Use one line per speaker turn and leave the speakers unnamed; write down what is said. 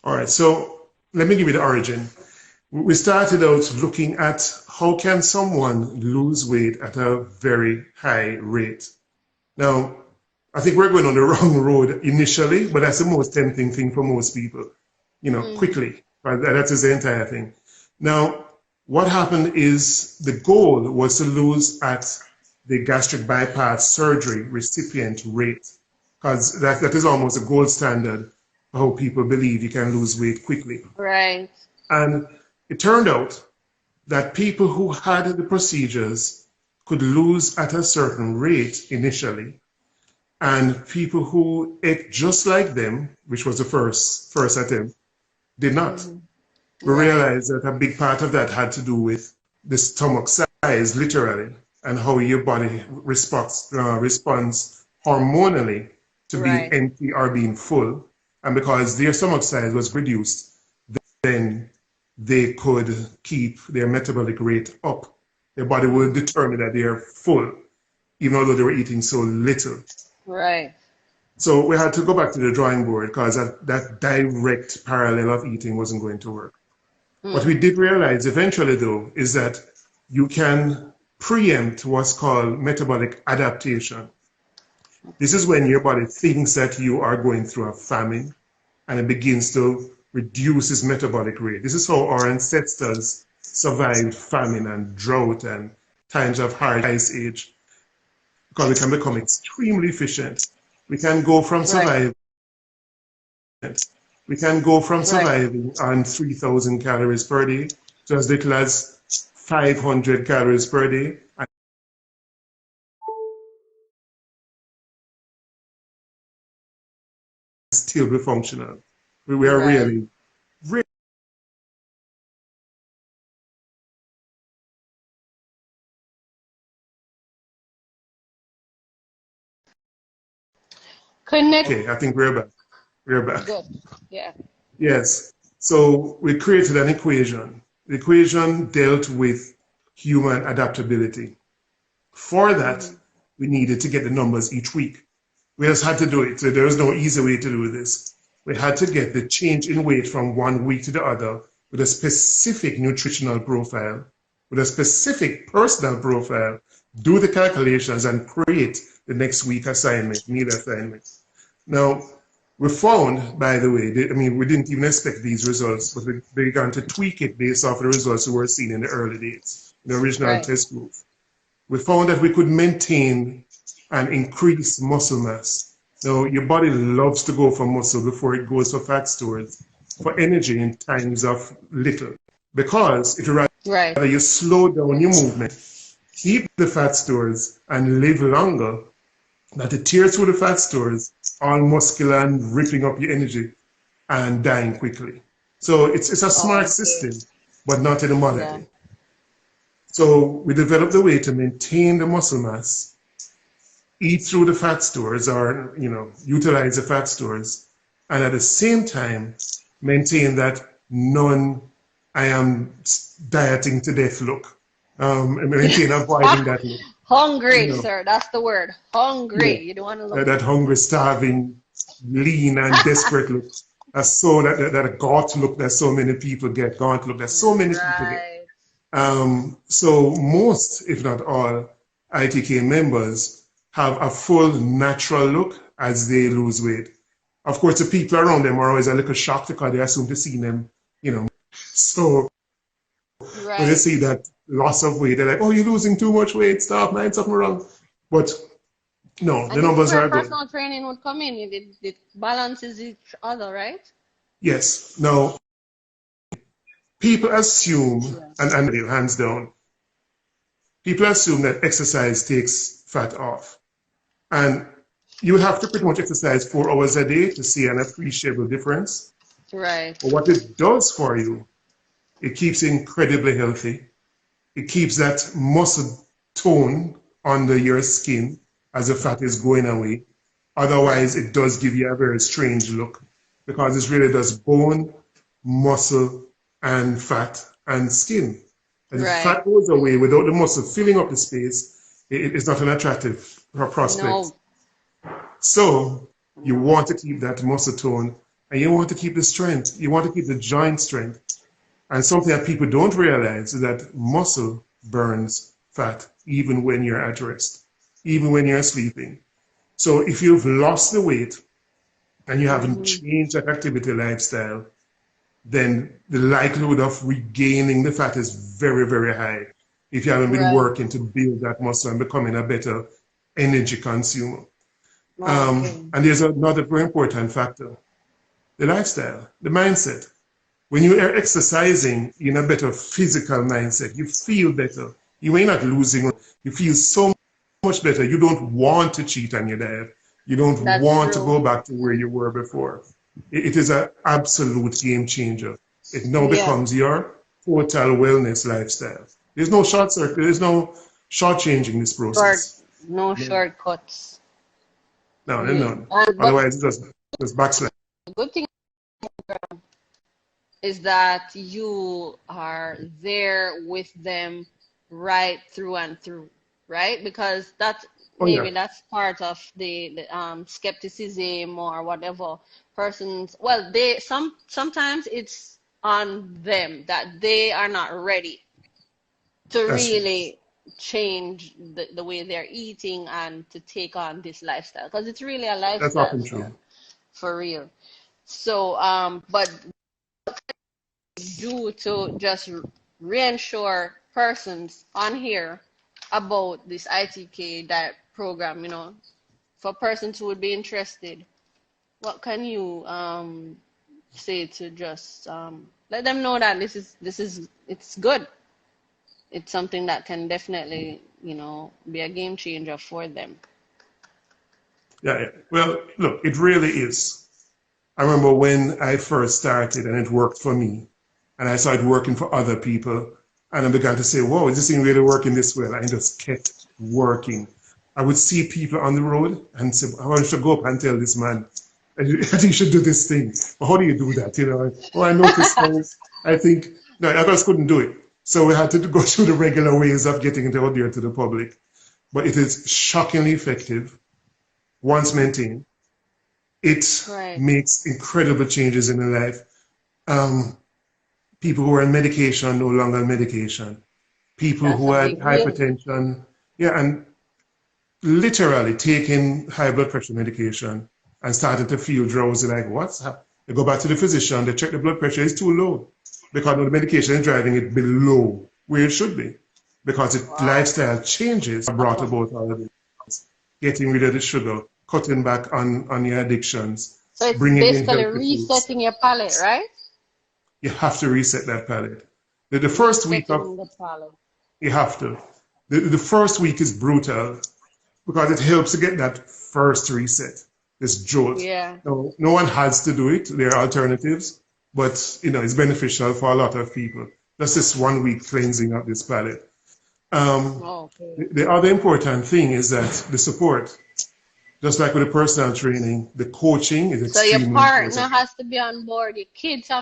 All right, so let me give you the origin. We started out looking at how can someone lose weight at a very high rate. Now, I think we're going on the wrong road initially, but that's the most tempting thing for most people, quickly. Right? That is the entire thing. Now, what happened is the goal was to lose at the gastric bypass surgery recipient rate, because that is almost a gold standard for how people believe you can lose weight quickly.
Right.
And it turned out that people who had the procedures could lose at a certain rate initially, and people who ate just like them, which was the first attempt, did not. We realized that a big part of that had to do with the stomach size, literally, and how your body responds hormonally to being empty or being full. And because their stomach size was reduced, then they could keep their metabolic rate up. Their body would determine that they are full, even though they were eating so little.
Right.
So we had to go back to the drawing board because that direct parallel of eating wasn't going to work. What we did realize eventually, though, is that you can preempt what's called metabolic adaptation. This is when your body thinks that you are going through a famine and it begins to reduce its metabolic rate. This is how our ancestors survived famine and drought and times of hard ice age, because we can become extremely efficient. We can go from surviving on 3,000 calories per day to as little as 500 calories per day, and still be functional. We are really, really
Connect.
okay. I think we're back. We're back.
Good. Yeah.
Yes. So we created an equation. The equation dealt with human adaptability. For that, we needed to get the numbers each week. We just had to do it. So there was no easy way to do this. We had to get the change in weight from one week to the other with a specific nutritional profile, with a specific personal profile, do the calculations and create the next week assignment, meal assignment. Now, we found, by the way, we didn't even expect these results, but we began to tweak it based off the results we were seeing in the early days, in the original test group. We found that we could maintain and increase muscle mass. Now, your body loves to go for muscle before it goes for fat stores, for energy in times of little, because it would rather you slow down your movement, keep the fat stores, and live longer, than to tear through the fat stores, all muscular and ripping up your energy and dying quickly. So it's a smart system, but not in a modern way. So we developed a way to maintain the muscle mass, eat through the fat stores, or utilize the fat stores, and at the same time maintain that I am dieting to death look. Maintain avoiding that look.
Hungry, sir. That's the word. Hungry. You don't want to look
that hungry, starving, lean, and desperate look. That's so that a gaunt look that so many people get. Gaunt look that so many people get. So most, if not all, ITK members have a full natural look as they lose weight. Of course, the people around them are always a little shocked because they assume to see them, So when they see that loss of weight, they're like, "Oh, you're losing too much weight. Stop, man, something wrong." But no, the numbers are good.
Personal training would come in. It balances each other, right?
Yes. Now, people assume, and hands down, people assume that exercise takes fat off. And you have to pretty much exercise 4 hours a day to see an appreciable difference.
Right.
But what it does for you, it keeps you incredibly healthy. It keeps that muscle tone under your skin as the fat is going away. Otherwise, it does give you a very strange look because it really does bone, muscle, and fat and skin. And if fat goes away without the muscle filling up the space, it's not an attractive prospect.
No.
So you want to keep that muscle tone and you want to keep the strength. You want to keep the joint strength. And something that people don't realize is that muscle burns fat even when you're at rest, even when you're sleeping. So if you've lost the weight and you haven't changed that activity lifestyle, then the likelihood of regaining the fat is very, very high if you haven't been
Right.
working to build that muscle and becoming a better energy consumer.
Okay.
And there's another very important factor, the lifestyle, the mindset. When you are exercising, you're in a better physical mindset. You feel better. You may not losing. You feel so much better. You don't want to cheat on your diet. You don't
That's
want to
true.
go back to where you were before. It is an absolute game changer. It now
Yeah.
becomes your total wellness lifestyle. There's no short circuit. There's no shortchanging this
Short,
process.
no
No,
shortcuts.
no, no,
Yeah.
no.
But
Otherwise, it just backslide.
the good thing is that you are there with them right through and through, right? Because that's
Oh yeah,
maybe that's part of the skepticism or whatever persons. Well, sometimes it's on them that they are not ready to
that's true.
really change the way they're eating and to take on this lifestyle because it's really a
That's
lifestyle
often true.
for real. So, but do to just reassure persons on here about this ITK diet program, for persons who would be interested, what can you say to just let them know that this is it's good. It's something that can definitely, be a game changer for them.
Yeah, yeah. Well, look, it really is. I remember when I first started and it worked for me, and I started working for other people, and I began to say, whoa, is this thing really working this well? And it just kept working. I would see people on the road and say, I want you to go up and tell this man, I think you should do this thing. But how do you do that? Oh, I noticed how, I think, no, I just couldn't do it. So we had to go through the regular ways of getting it out there to the public. But it is shockingly effective once maintained. It
Right.
makes incredible changes in their life. Um, People who are on medication no longer on medication. People
That's
who
a
had
big win.
hypertension, yeah, and literally taking high blood pressure medication and starting to feel drowsy, like what's happening? They go back to the physician, they check the blood pressure, it's too low because the medication is driving it below where it should be because the
Wow.
lifestyle changes brought about all of this. Getting rid of the sugar, cutting back on your addictions,
So it's
bringing in
basically
healthy foods.
resetting your palate, right?
You have to reset that palate. The first week of,
Resetting the palate.
you have to. The first week is brutal because it helps to get that first reset, this jolt.
Yeah.
No one has to do it. There are alternatives, but it's beneficial for a lot of people. Just this 1 week cleansing of this palate. Um,
Okay.
the other important thing is that the support, just like with the personal training, the coaching is
So your
extremely
partner
important.
has to be on board. Your kids have